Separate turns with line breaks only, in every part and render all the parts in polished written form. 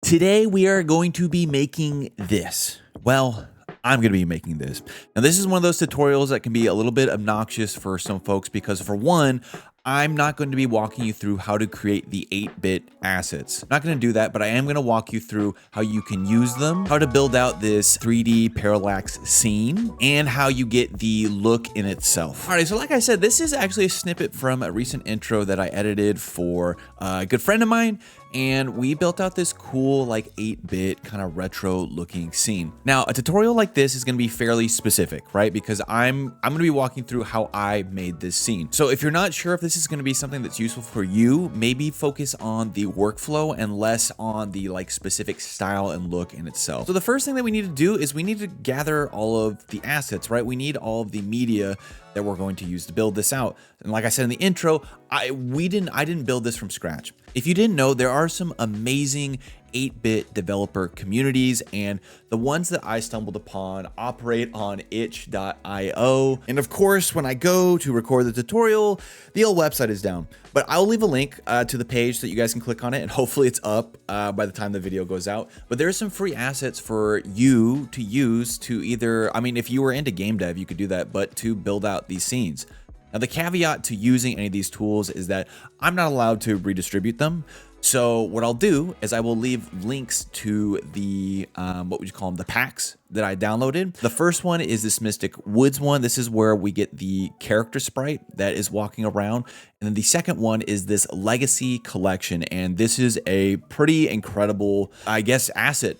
Today we are going to be making this. Well, I'm going to be making this. Now this is one of those tutorials that can be a little bit obnoxious for some folks because for one, I'm not going to be walking you through how to create the 8-bit assets. I'm not going to do that, but I am going to walk you through how you can use them, how to build out this 3D parallax scene, and how you get the look in itself. All right, so like I said, this is actually a snippet from a recent intro that I edited for a good friend of mine, and we built out this cool like 8-bit kind of retro looking scene. Now, a tutorial like this is going to be fairly specific, right? Because I'm going to be walking through how I made this scene. So if you're not sure if this is going to be something that's useful for you, maybe focus on the workflow and less on the like specific style and look in itself. So the first thing that we need to do is we need to gather all of the assets, right? We need all of the media that we're going to use to build this out. And like I said in the intro, I didn't build this from scratch. If you didn't know, there are some amazing 8-bit developer communities, and the ones that I stumbled upon operate on itch.io. And of course, when I go to record the tutorial, the old website is down. But I'll leave a link to the page that you guys can click on it, and hopefully it's up by the time the video goes out. But there's some free assets for you to use to either, I mean, if you were into game dev, you could do that, but to build out these scenes. Now, the caveat to using any of these tools is that I'm not allowed to redistribute them. So what I'll do is I will leave links to the, what would you call them, the packs that I downloaded. The first one is this Mystic Woods one. This is where we get the character sprite that is walking around. And then the second one is this Legacy Collection. And this is a pretty incredible, I guess, asset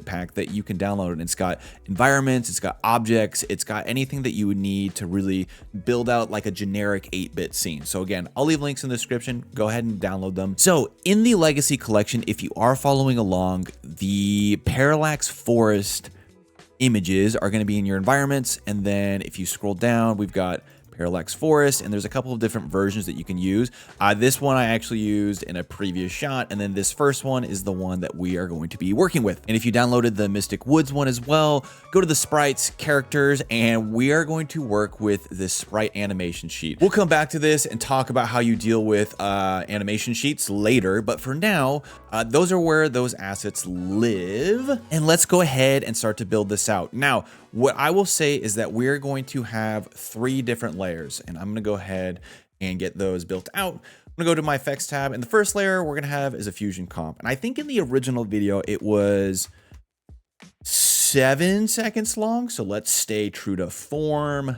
pack that you can download. And it's got environments, it's got objects, it's got anything that you would need to really build out like a generic 8-bit scene. So again, I'll leave links in the description. Go ahead and download them. So in the Legacy Collection, if you are following along, the parallax forest images are going to be in your environments. And then if you scroll down, we've got parallax forest, and there's a couple of different versions that you can use. This one I actually used in a previous shot, and then this first one is the one that we are going to be working with. And if you downloaded the Mystic Woods one as well, go to the sprites, characters, and we are going to work with this sprite animation sheet. We'll come back to this and talk about how you deal with animation sheets later, but for now, those are where those assets live. And let's go ahead and start to build this out. Now, what I will say is that we're going to have 3 different layers, and I'm going to go ahead and get those built out. I'm going to go to my effects tab, and the first layer we're going to have is a fusion comp. And I think in the original video, it was 7 seconds long. So let's stay true to form.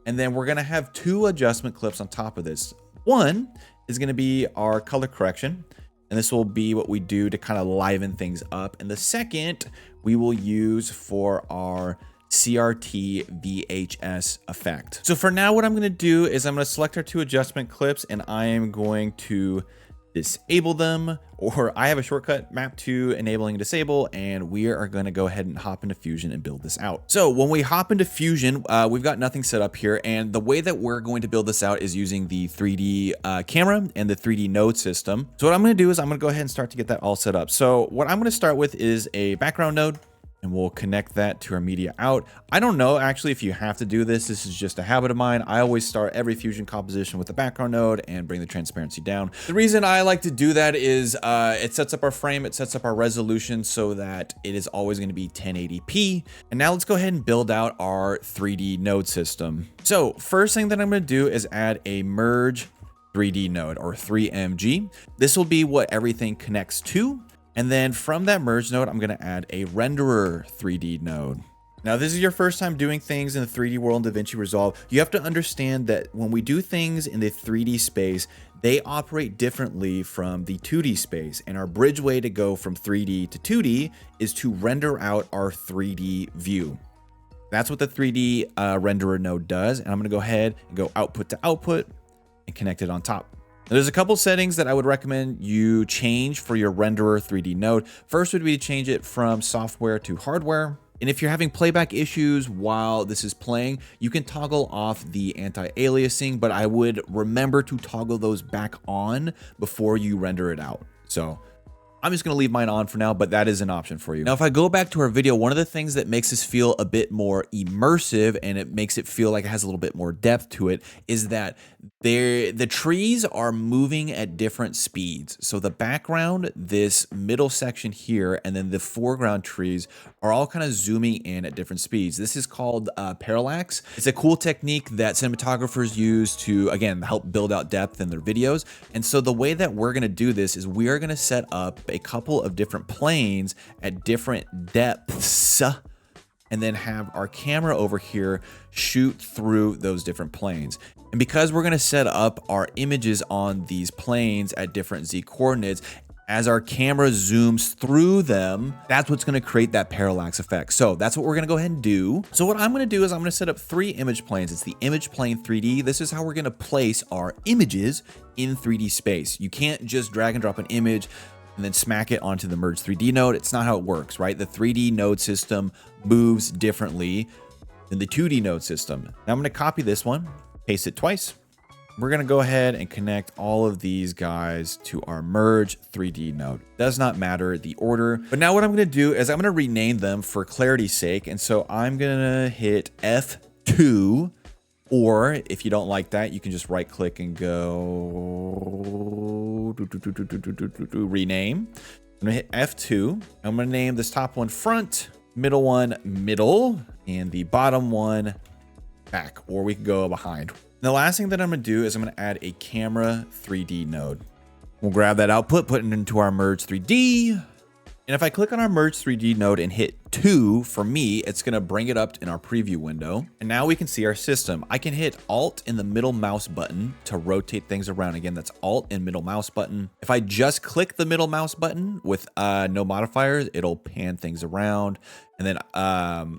And then we're going to have 2 adjustment clips on top of this. One is going to be our color correction, and this will be what we do to kind of liven things up. And the second we will use for our CRT VHS effect. So for now, what I'm going to do is I'm going to select our 2 adjustment clips, and I am going to disable them, or I have a shortcut map to enabling and disable, and we are going to go ahead and hop into Fusion and build this out. So when we hop into Fusion, we've got nothing set up here, and the way that we're going to build this out is using the 3D camera and the 3D node system. So what I'm going to do is I'm going to go ahead and start to get that all set up. So what I'm going to start with is a background node, and we'll connect that to our media out. I don't know actually if you have to do this. This is just a habit of mine. I always start every Fusion composition with the background node and bring the transparency down. The reason I like to do that is it sets up our frame, it sets up our resolution so that it is always going to be 1080p. And now let's go ahead and build out our 3D node system. So first thing that I'm going to do is add a merge 3D node, or 3MG. This will be what everything connects to. And then from that merge node, I'm going to add a renderer 3D node. Now, this is your first time doing things in the 3D world in DaVinci Resolve. You have to understand that when we do things in the 3D space, they operate differently from the 2D space. And our bridge way to go from 3D to 2D is to render out our 3D view. That's what the 3D renderer node does. And I'm going to go ahead and go output to output and connect it on top. Now, there's a couple settings that I would recommend you change for your renderer 3D node. First would be to change it from software to hardware. And if you're having playback issues while this is playing, you can toggle off the anti-aliasing, but I would remember to toggle those back on before you render it out. So I'm just going to leave mine on for now, but that is an option for you. Now, if I go back to our video, one of the things that makes this feel a bit more immersive and it makes it feel like it has a little bit more depth to it is that the trees are moving at different speeds. So the background, this middle section here, and then the foreground trees are all kind of zooming in at different speeds. This is called parallax. It's a cool technique that cinematographers use to, again, help build out depth in their videos. And so the way that we're going to do this is we are going to set up a couple of different planes at different depths and then have our camera over here shoot through those different planes. And because we're going to set up our images on these planes at different Z coordinates, as our camera zooms through them, that's what's going to create that parallax effect. So that's what we're going to go ahead and do. So what I'm going to do is I'm going to set up 3 image planes. It's the image plane 3D. This is how we're going to place our images in 3D space. You can't just drag and drop an image and then smack it onto the merge 3D node. It's not how it works, right? The 3D node system moves differently than the 2D node system. Now I'm going to copy this one, paste it twice. We're going to go ahead and connect all of these guys to our merge 3D node. Does not matter the order, but now what I'm going to do is I'm going to rename them for clarity's sake. And so I'm going to hit F2, or if you don't like that, you can just right click and go rename. I'm going to hit F2. I'm going to name this top one front, middle one middle, and the bottom one back, or we can go behind. The last thing that I'm going to do is I'm going to add a camera 3D node. We'll grab that output, put it into our merge 3D. And if I click on our merge 3D node and hit 2, for me, it's going to bring it up in our preview window. And now we can see our system. I can hit Alt and the middle mouse button to rotate things around. Again, that's Alt and middle mouse button. If I just click the middle mouse button with no modifiers, it'll pan things around. And then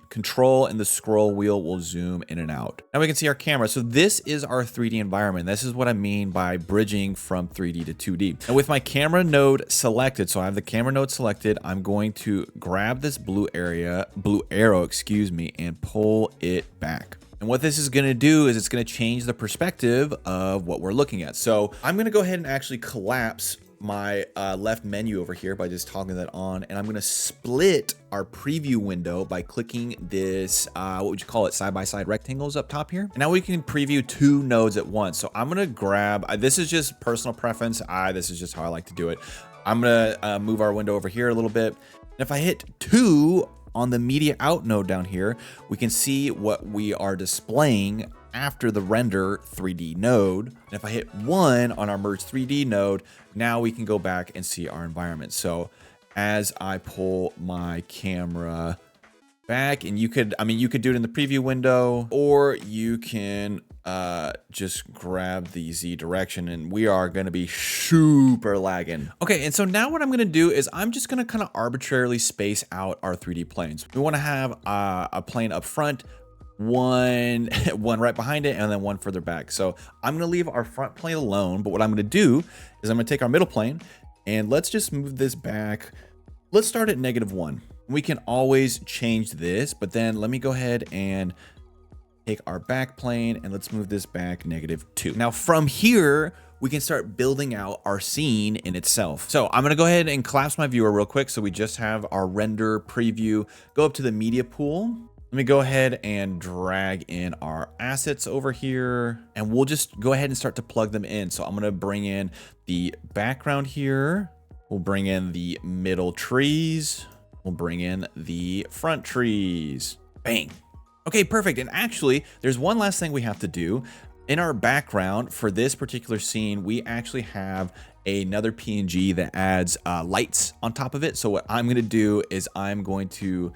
Control and the scroll wheel will zoom in and out. Now we can see our camera. So this is our 3D environment. This is what I mean by bridging from 3D to 2D. And with my camera node selected, so I have the camera node selected, I'm going to grab this blue arrow, excuse me, and pull it back. And what this is going to do is it's going to change the perspective of what we're looking at. So I'm going to go ahead and actually collapse my left menu over here by just toggling that on, and I'm going to split our preview window by clicking this what would you call it, side-by-side rectangles up top here. And now we can preview 2 nodes at once. So I'm going to grab this is just personal preference. This is just how I like to do it. I'm going to move our window over here a little bit, and if I hit 2 on the media out node down here, we can see what we are displaying after the render 3D node. And if I hit 1 on our merge 3D node, now we can go back and see our environment. So as I pull my camera back, and you could do it in the preview window, or you can just grab the Z direction, and we are going to be super lagging. Okay, and so now what I'm going to do is I'm just going to kind of arbitrarily space out our 3D planes. We want to have a plane up front, one right behind it, and then one further back. So I'm going to leave our front plane alone, but what I'm going to do is I'm going to take our middle plane, and let's just move this back. Let's start at -1. We can always change this, but then let me go ahead and take our back plane, and let's move this back -2. Now from here, we can start building out our scene in itself. So I'm going to go ahead and collapse my viewer real quick. So we just have our render preview. Go up to the media pool. Let me go ahead and drag in our assets over here, and we'll just go ahead and start to plug them in. So I'm going to bring in the background here. We'll bring in the middle trees. We'll bring in the front trees. Bang. Okay, perfect. And actually, there's one last thing we have to do. In our background for this particular scene, we actually have another PNG that adds lights on top of it. So what I'm going to do is I'm going to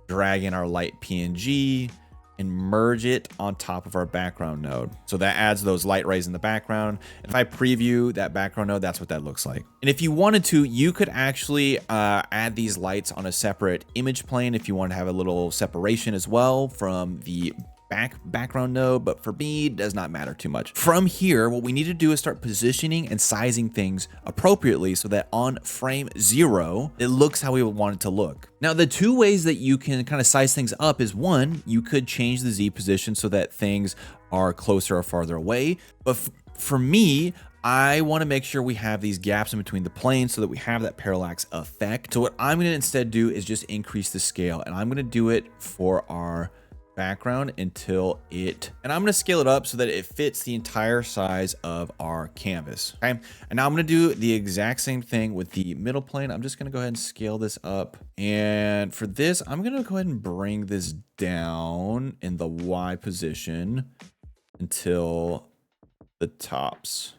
drag in our light PNG and merge it on top of our background node. So that adds those light rays in the background. And if I preview that background node, that's what that looks like. And if you wanted to, you could actually add these lights on a separate image plane if you want to have a little separation as well from the background node, but for me, it does not matter too much. From here, what we need to do is start positioning and sizing things appropriately so that on frame 0, it looks how we would want it to look. Now, the 2 ways that you can kind of size things up is 1, you could change the Z position so that things are closer or farther away. But for me, I want to make sure we have these gaps in between the planes so that we have that parallax effect. So what I'm going to instead do is just increase the scale, and I'm going to do it for our background until and I'm going to scale it up so that it fits the entire size of our canvas. Okay. And now I'm going to do the exact same thing with the middle plane. I'm just going to go ahead and scale this up. And for this, I'm going to go ahead and bring this down in the Y position until the tops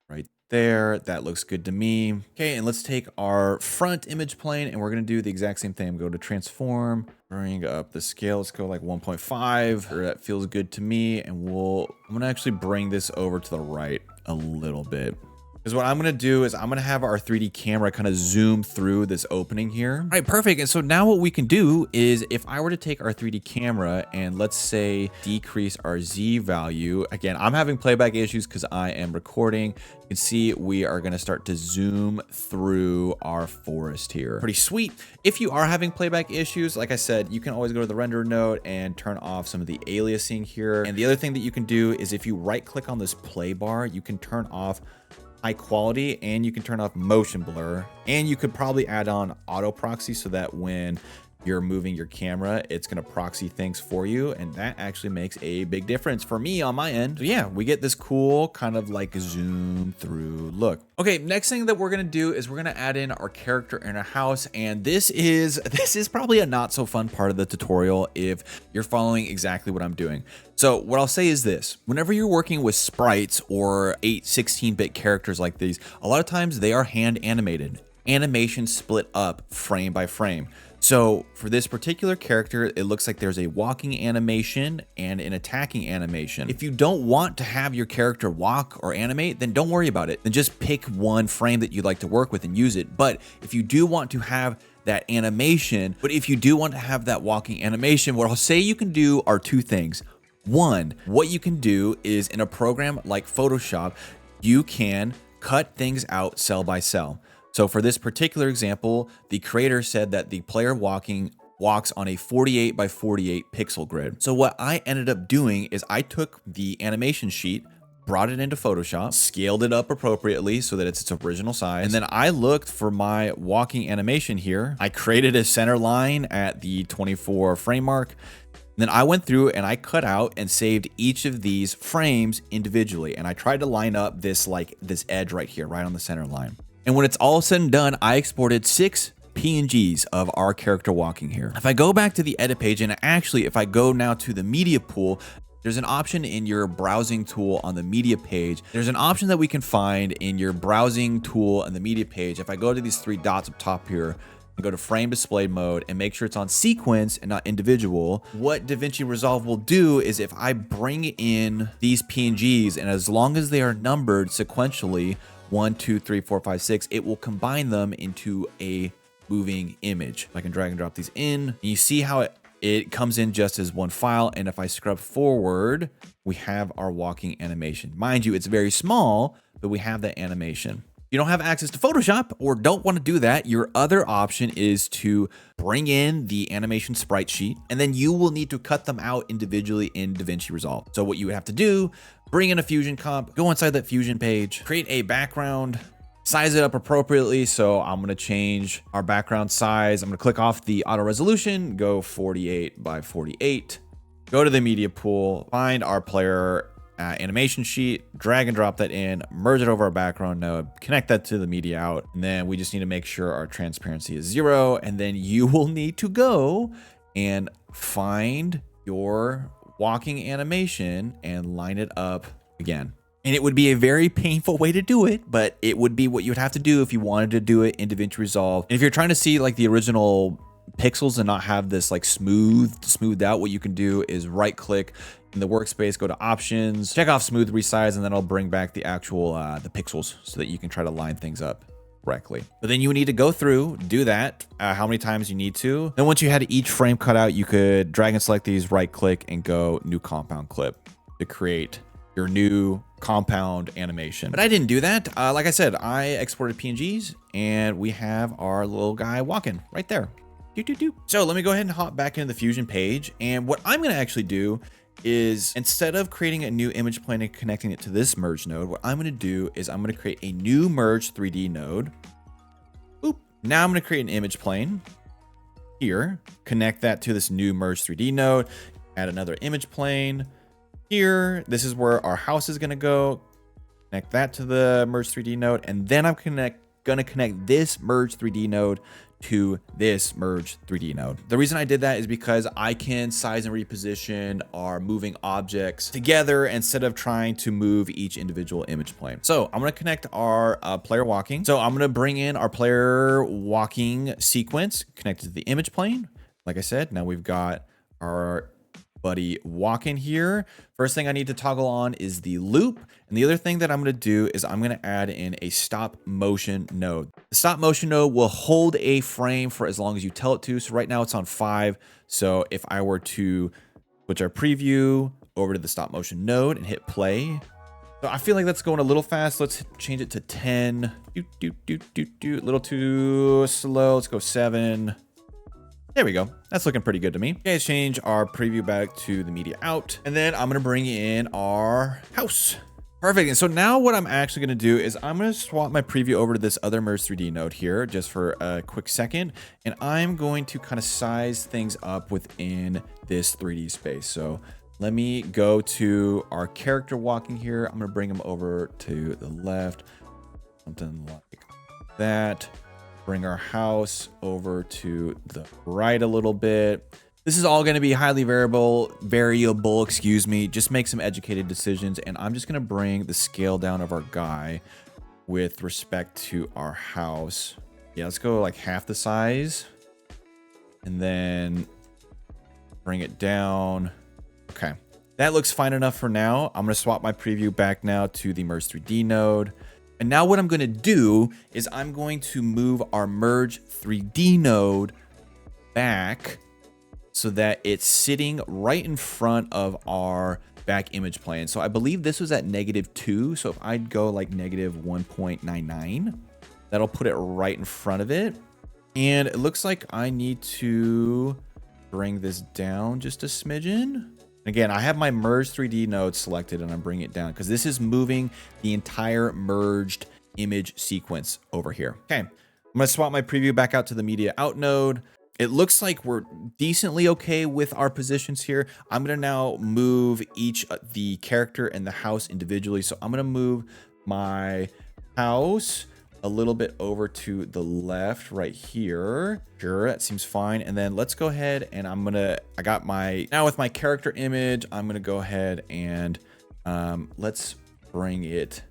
right there. That looks good to me. Okay, and let's take our front image plane and we're going to do the exact same thing. Go to transform, bring up the scale. Let's go like 1.5. That feels good to me. And I'm going to actually bring this over to the right a little bit. Because what I'm going to do is I'm going to have our 3D camera kind of zoom through this opening here. All right, perfect. And so now what we can do is if I were to take our 3D camera and let's say decrease our Z value. Again, I'm having playback issues because I am recording. You can see we are going to start to zoom through our forest here. Pretty sweet. If you are having playback issues, like I said, you can always go to the render node and turn off some of the aliasing here. And the other thing that you can do is if you right click on this play bar, you can turn off high quality and you can turn off motion blur, and you could probably add on auto proxy so that when you're moving your camera, it's going to proxy things for you. And that actually makes a big difference for me on my end. So yeah, we get this cool kind of like zoom through look. Okay, next thing that we're going to do is we're going to add in our character in our house. And this is probably a not so fun part of the tutorial if you're following exactly what I'm doing. So what I'll say is this: whenever you're working with sprites or 16-bit characters like these, a lot of times they are hand animated. Animation split up frame by frame. So for this particular character, it looks like there's a walking animation and an attacking animation. If you don't want to have your character walk or animate, then don't worry about it. Then just pick one frame that you'd like to work with and use it. But if you do want to have that animation, that walking animation, what I'll say you can do are two things. One, what you can do is in a program like Photoshop, you can cut things out cell by cell. So for this particular example, the creator said that the player walks on a 48 by 48 pixel grid. So what I ended up doing is I took the animation sheet, brought it into Photoshop, scaled it up appropriately so that it's its original size. And then I looked for my walking animation here. I created a center line at the 24 frame mark. And then I went through and I cut out and saved each of these frames individually. And I tried to line up this edge right here, right on the center line. And when it's all said and done, I exported 6 PNGs of our character walking here. If I go back to the edit page, and actually if I go now to the media pool, there's an option in your browsing tool on the media page. There's an option that we can find in your browsing tool on the media page. If I go to these 3 dots up top here, and go to frame display mode and make sure it's on sequence and not individual, what DaVinci Resolve will do is if I bring in these PNGs, and as long as they are numbered sequentially, 1, 2, 3, 4, 5, 6, it will combine them into a moving image. I can drag and drop these in. And you see how it comes in just as one file. And if I scrub forward, we have our walking animation. Mind you, it's very small, but we have that animation. If you don't have access to Photoshop or don't want to do that, your other option is to bring in the animation sprite sheet, and then you will need to cut them out individually in DaVinci Resolve. So what you would have to do, bring in a Fusion comp, go inside that Fusion page, create a background, size it up appropriately. So I'm going to change our background size. I'm going to click off the auto resolution, go 48 by 48, go to the media pool, find our player animation sheet, drag and drop that in, merge it over our background node, connect that to the media out, and then we just need to make sure our transparency is 0. And then you will need to go and find your walking animation and line it up again. And it would be a very painful way to do it, but it would be what you would have to do if you wanted to do it in DaVinci Resolve. And if you're trying to see like the original pixels and not have this like smoothed out, what you can do is right click in the workspace, go to options, check off smooth resize, and then I'll bring back the actual the pixels so that you can try to line things up correctly. But then you would need to go through, do that how many times you need to. Then once you had each frame cut out, you could drag and select these, right click, and go new compound clip to create your new compound animation. But I didn't do that. Like I said, I exported PNGs and we have our little guy walking right there. So let me go ahead and hop back into the Fusion page. And what I'm going to actually do is instead of creating a new image plane and connecting it to this merge node, what I'm going to do is I'm going to create a new merge 3D node. Boop. Now I'm going to create an image plane here, connect that to this new merge 3D node, add another image plane here. This is where our house is going to go. Connect that to the merge 3D node, and then I'm gonna connect this merge 3D node to this merge 3D node. The reason I did that is because I can size and reposition our moving objects together instead of trying to move each individual image plane. So I'm gonna connect our player walking. So I'm gonna bring in our player walking sequence connected to the image plane. Like I said, now we've got our buddy walking here. First thing I need to toggle on is the loop. And the other thing that I'm going to do is I'm going to add in a stop motion node. The stop motion node will hold a frame for as long as you tell it to. So right now it's on 5. So if I were to switch our preview over to the stop motion node and hit play. So I feel like that's going a little fast. Let's change it to 10. A little too slow. Let's go 7. There we go. That's looking pretty good to me. Okay, let's change our preview back to the media out. And then I'm going to bring in our house. Perfect. And so now what I'm actually going to do is I'm going to swap my preview over to this other Merge 3D node here just for a quick second. And I'm going to kind of size things up within this 3D space. So let me go to our character walking here. I'm going to bring him over to the left, something like that. Bring our house over to the right a little bit. This is all going to be highly variable, excuse me. Just make some educated decisions. And I'm just going to bring the scale down of our guy with respect to our house. Yeah, let's go like half the size. And then bring it down. Okay, that looks fine enough for now. I'm going to swap my preview back now to the Merge 3D node. And now what I'm going to do is I'm going to move our Merge 3D node back so that it's sitting right in front of our back image plane. So I believe this was at -2. So if I'd go like -1.99, that'll put it right in front of it. And it looks like I need to bring this down just a smidgen. Again, I have my Merge 3D node selected and I'm bringing it down because this is moving the entire merged image sequence over here. Okay, I'm going to swap my preview back out to the media out node. It looks like we're decently okay with our positions here. I'm going to now move each the character and the house individually. So I'm going to move my house a little bit over to the left right here. Sure, that seems fine. And then let's go ahead and I got my, now with my character image, I'm going to go ahead and let's bring it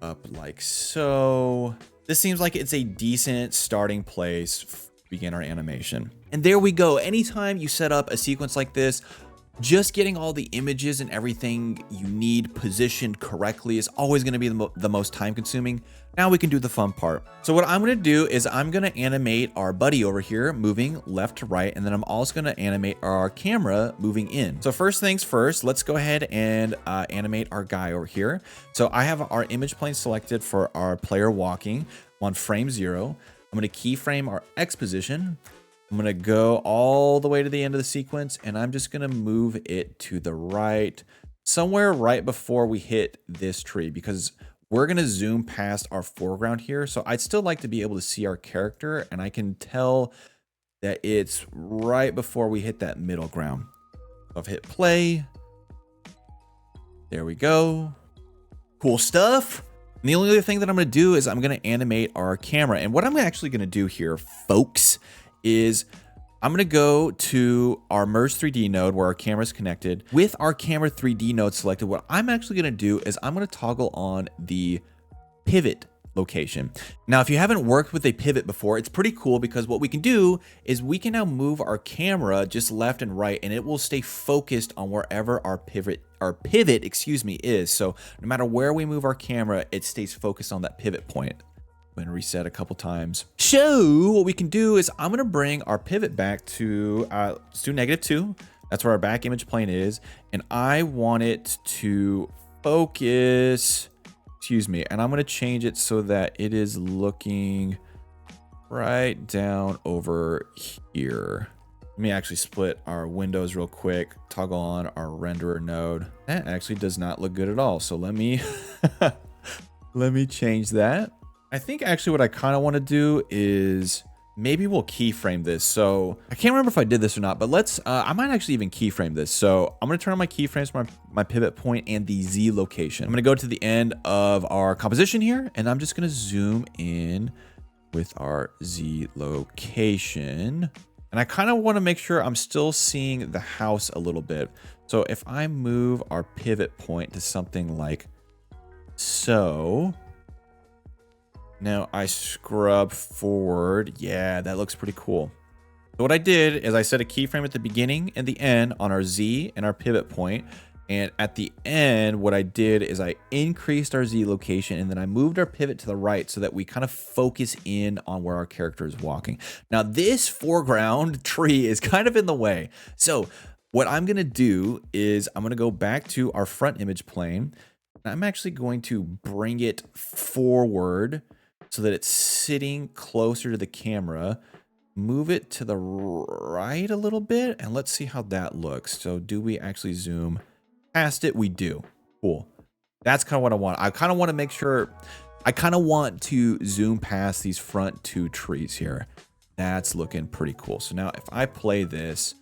up like so. This seems like it's a decent starting place to begin our animation. And there we go. Anytime you set up a sequence like this, just getting all the images and everything you need positioned correctly is always going to be the most time consuming. Now we can do the fun part. So what I'm going to do is I'm going to animate our buddy over here moving left to right. And then I'm also going to animate our camera moving in. So first things first, let's go ahead and animate our guy over here. So I have our image plane selected for our player walking on frame 0. I'm going to keyframe our X position. I'm going to go all the way to the end of the sequence, and I'm just going to move it to the right, somewhere right before we hit this tree, because we're going to zoom past our foreground here. So I'd still like to be able to see our character, and I can tell that it's right before we hit that middle ground. So I've hit play. There we go. Cool stuff. And the only other thing that I'm going to do is I'm going to animate our camera. And what I'm actually going to do here, folks, is I'm going to go to our Merge 3D node where our camera is connected. With our camera 3D node selected, what I'm actually going to do is I'm going to toggle on the pivot location. Now, if you haven't worked with a pivot before, it's pretty cool because what we can do is we can now move our camera just left and right, and it will stay focused on wherever our pivot, excuse me, is. So no matter where we move our camera, it stays focused on that pivot point. I'm going to reset a couple times. So what we can do is I'm going to bring our pivot back to, let's do -2. That's where our back image plane is. And I want it to focus, excuse me, and I'm going to change it so that it is looking right down over here. Let me actually split our windows real quick, toggle on our renderer node. That actually does not look good at all. So let me, let me change that. I think actually what I kind of want to do is maybe we'll keyframe this. So I can't remember if I did this or not, but let's, I might actually even keyframe this. So I'm going to turn on my keyframes for my pivot point and the Z location. I'm going to go to the end of our composition here, and I'm just going to zoom in with our Z location. And I kind of want to make sure I'm still seeing the house a little bit. So if I move our pivot point to something like so, now I scrub forward. Yeah, that looks pretty cool. So what I did is I set a keyframe at the beginning and the end on our Z and our pivot point. And at the end, what I did is I increased our Z location, and then I moved our pivot to the right so that we kind of focus in on where our character is walking. Now, this foreground tree is kind of in the way. So what I'm going to do is I'm going to go back to our front image plane. I'm actually going to bring it forward so that it's sitting closer to the camera. Move it to the right a little bit, and let's see how that looks. So do we actually zoom past it? We do. Cool. That's kind of what I want. I kind of want to make sure, I kind of want to zoom past these front two trees here. That's looking pretty cool. So now if I play this,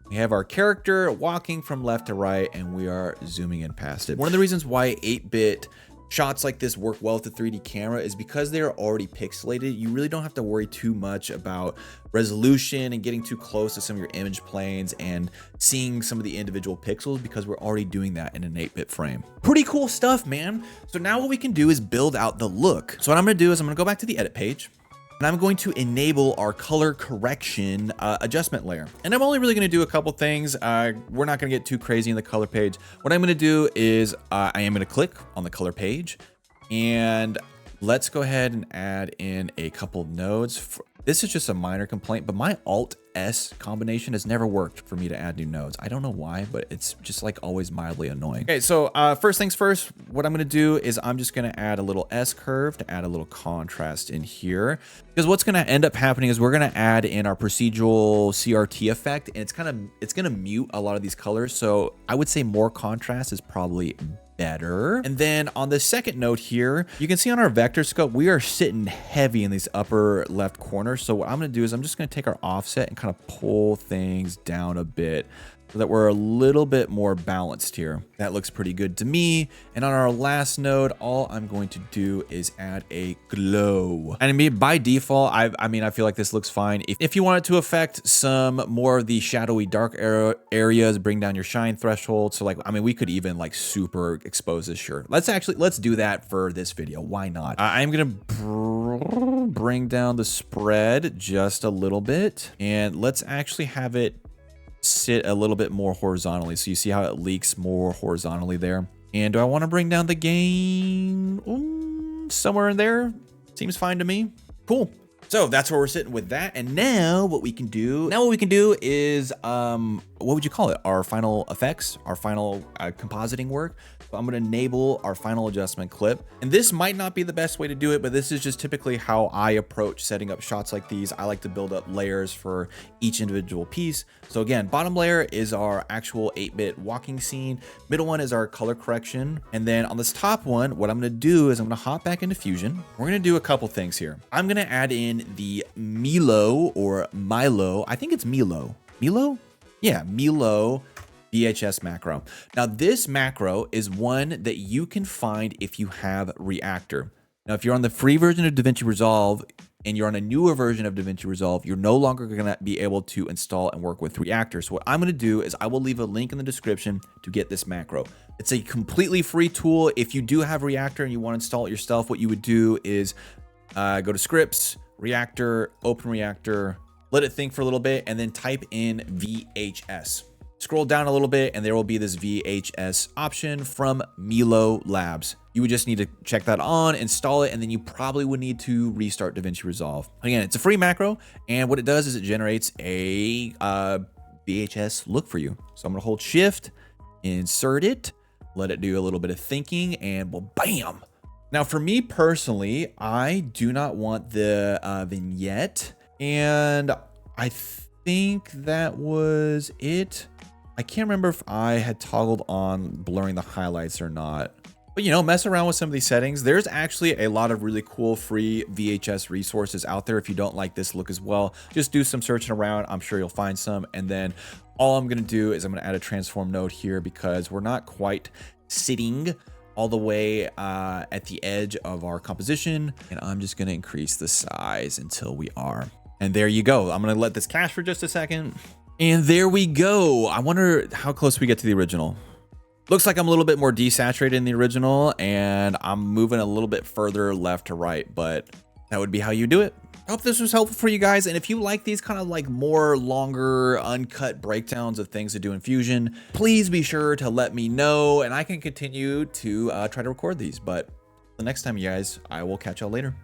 we have our character walking from left to right, and we are zooming in past it. One of the reasons why 8-bit shots like this work well with the 3D camera is because they're already pixelated. You really don't have to worry too much about resolution and getting too close to some of your image planes and seeing some of the individual pixels, because we're already doing that in an 8-bit frame. Pretty cool stuff, man. So now what we can do is build out the look. So what I'm going to do is I'm going to go back to the edit page, and I'm going to enable our color correction adjustment layer. And I'm only really going to do a couple things. We're not going to get too crazy in the color page. What I'm going to do is I am going to click on the color page, and let's go ahead and add in a couple nodes. This is just a minor complaint, but my Alt-S combination has never worked for me to add new nodes. I don't know why, but it's just like always mildly annoying. Okay, so first things first, what I'm gonna do is I'm just gonna add a little S curve to add a little contrast in here. Because what's gonna end up happening is we're gonna add in our procedural CRT effect, and it's gonna mute a lot of these colors. So I would say more contrast is probably better. And then on the second node here, you can see on our vector scope, we are sitting heavy in these upper left corners. So what I'm going to do is I'm just going to take our offset and kind of pull things down a bit so that we're a little bit more balanced here. That looks pretty good to me. And on our last node, all I'm going to do is add a glow. And I mean, by default, I mean, I feel like this looks fine. If you want it to affect some more of the shadowy dark areas, bring down your shine threshold. So like, I mean, we could even like super expose this shirt. Let's do that for this video. Why not? I'm going to bring down the spread just a little bit, and let's actually have it sit a little bit more horizontally. So you see how it leaks more horizontally there. And do I want to bring down the gain? Somewhere in there. Seems fine to me. Cool. So that's where we're sitting with that. And now what we can do is, what would you call it? Our final effects, our final compositing work. So I'm going to enable our final adjustment clip. And this might not be the best way to do it, but this is just typically how I approach setting up shots like these. I like to build up layers for each individual piece. So again, bottom layer is our actual 8-bit walking scene. Middle one is our color correction. And then on this top one, what I'm going to do is I'm going to hop back into Fusion. We're going to do a couple things here. I'm going to add in the Milo or Milo. I think it's Milo. Milo? Yeah, Milo VHS macro. Now this macro is one that you can find if you have Reactor. Now, if you're on the free version of DaVinci Resolve and you're on a newer version of DaVinci Resolve, you're no longer going to be able to install and work with Reactor. So what I'm going to do is I will leave a link in the description to get this macro. It's a completely free tool. If you do have Reactor and you want to install it yourself, what you would do is go to scripts, Reactor, open Reactor, let it think for a little bit, and then type in VHS. Scroll down a little bit and there will be this VHS option from Milo Labs. You would just need to check that on, install it, and then you probably would need to restart DaVinci Resolve. Again, it's a free macro, and what it does is it generates a VHS look for you. So I'm gonna hold Shift, insert it, let it do a little bit of thinking, and well, bam. Now for me personally, I do not want the vignette, and I think that was it. I can't remember if I had toggled on blurring the highlights or not. But, you know, mess around with some of these settings. There's actually a lot of really cool free VHS resources out there. If you don't like this look as well, just do some searching around. I'm sure you'll find some. And then all I'm going to do is I'm going to add a transform node here because we're not quite sitting all the way at the edge of our composition. And I'm just going to increase the size until we are. And there you go. I'm going to let this cache for just a second. And there we go. I wonder how close we get to the original. Looks like I'm a little bit more desaturated in the original, and I'm moving a little bit further left to right, but that would be how you do it. I hope this was helpful for you guys. And if you like these kind of like more longer uncut breakdowns of things to do in Fusion, please be sure to let me know, and I can continue to try to record these. But the next time, you guys, I will catch y'all later.